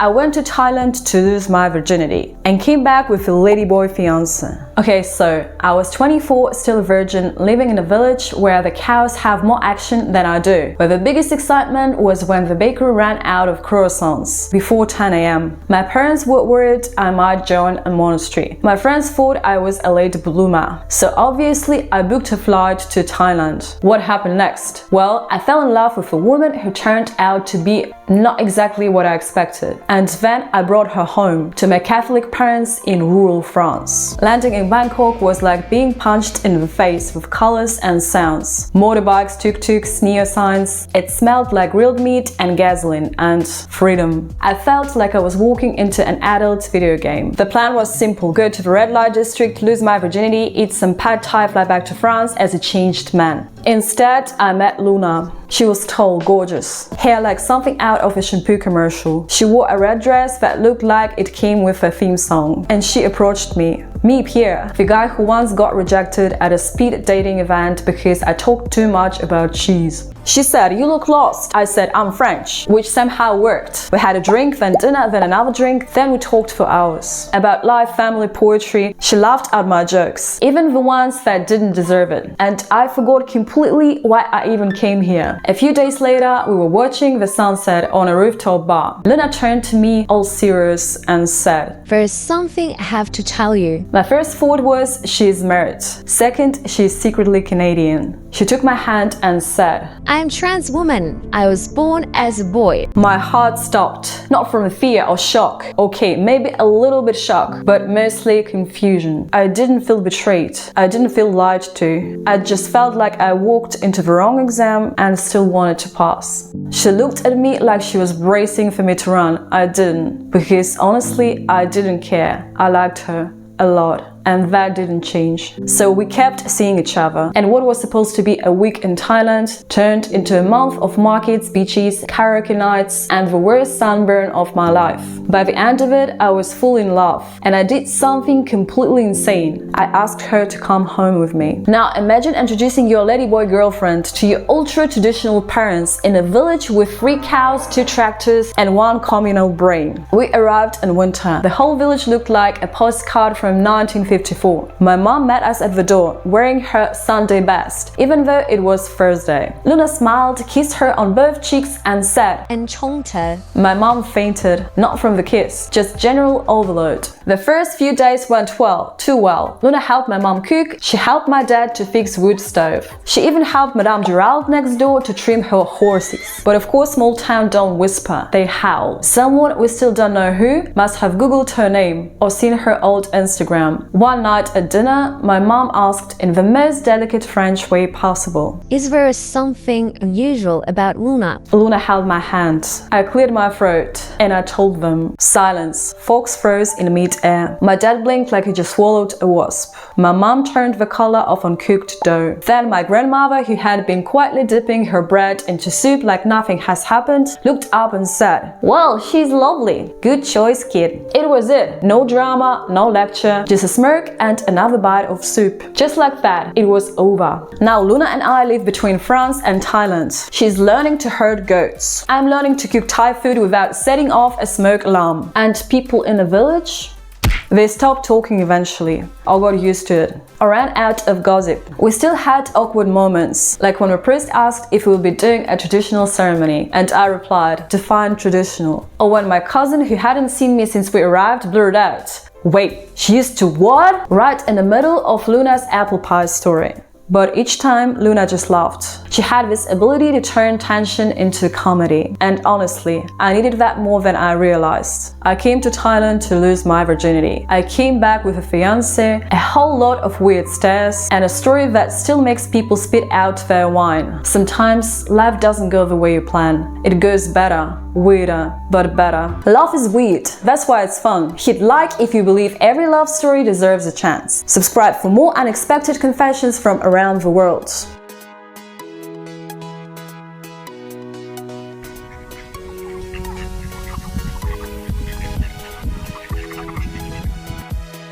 I went to Thailand to lose my virginity and came back with a ladyboy fiance. Okay, so I was 24, still a virgin, living in a village where the cows have more action than I do. But the biggest excitement was when the bakery ran out of croissants before 10 a.m. My parents were worried I might join a monastery. My friends thought I was a late bloomer. So obviously I booked a flight to Thailand. What happened next? Well, I fell in love with a woman who turned out to be not exactly what I expected. And then I brought her home to my Catholic parents in rural France. Landing in Bangkok was like being punched in the face with colors and sounds. Motorbikes, tuk-tuks, neon signs. It smelled like grilled meat and gasoline and freedom. I felt like I was walking into an adult video game. The plan was simple: go to the red light district, lose my virginity, eat some pad thai, fly back to France as a changed man. Instead, I met Luna. She was tall, gorgeous, hair like something out of a shampoo commercial. She wore a red dress that looked like it came with a theme song. And she approached me. Me, Pierre, the guy who once got rejected at a speed dating event because I talked too much about cheese. She said, "You look lost." I said, "I'm French," which somehow worked. We had a drink, then dinner, then another drink, then we talked for hours. About life, family, poetry. She laughed at my jokes, even the ones that didn't deserve it. And I forgot completely why I even came here. A few days later, we were watching the sunset on a rooftop bar. Luna turned to me all serious and said, "There's something I have to tell you." My first thought was, she is married. Second, she is secretly Canadian. She took my hand and said, "I am trans woman. I was born as a boy." My heart stopped, not from fear or shock. Okay, maybe a little bit shock, but mostly confusion. I didn't feel betrayed. I didn't feel lied to. I just felt like I walked into the wrong exam and still wanted to pass. She looked at me like she was bracing for me to run. I didn't, because honestly, I didn't care. I liked her a lot. And that didn't change. So we kept seeing each other. And what was supposed to be a week in Thailand turned into a month of markets, beaches, karaoke nights, and the worst sunburn of my life. By the end of it, I was full in love. And I did something completely insane. I asked her to come home with me. Now imagine introducing your ladyboy girlfriend to your ultra-traditional parents in a village with 3 cows, 2 tractors, and 1 communal brain. We arrived in winter. The whole village looked like a postcard from 1954. My mom met us at the door, wearing her Sunday best, even though it was Thursday. Luna smiled, kissed her on both cheeks, and said, "And chongte." My mom fainted, not from the kiss, just general overload. The first few days went well, too well. Luna helped my mom cook, she helped my dad to fix wood stove. She even helped Madame Gerald next door to trim her horses. But of course, small town don't whisper, they howl. Someone we still don't know who must have googled her name or seen her old Instagram. One night at dinner, my mom asked in the most delicate French way possible, "Is there something unusual about Luna?" Luna held my hand. I cleared my throat and I told them. Silence. Folks froze in mid-air. My dad blinked like he just swallowed a wasp. My mom turned the color of uncooked dough. Then my grandmother, who had been quietly dipping her bread into soup like nothing has happened, looked up and said, "Well, she's lovely. Good choice, kid." It was it. No drama, no lecture, just a smirk and another bite of soup. Just like that, it was over. Now Luna and I live between France and Thailand. She's learning to herd goats. I'm learning to cook Thai food without setting off a smoke alarm. And people in the village? They stopped talking eventually. I got used to it. I ran out of gossip. We still had awkward moments, like when the priest asked if we would be doing a traditional ceremony, and I replied, "Define traditional." Or when my cousin, who hadn't seen me since we arrived, blurted out, "Wait, she used to what?" Right in the middle of Luna's apple pie story. But each time, Luna just laughed. She had this ability to turn tension into comedy. And honestly, I needed that more than I realized. I came to Thailand to lose my virginity. I came back with a fiancé, a whole lot of weird stares, and a story that still makes people spit out their wine. Sometimes, life doesn't go the way you plan. It goes better, weirder, but better. Love is weird. That's why it's fun. Hit like if you believe every love story deserves a chance. Subscribe for more unexpected confessions from around the world.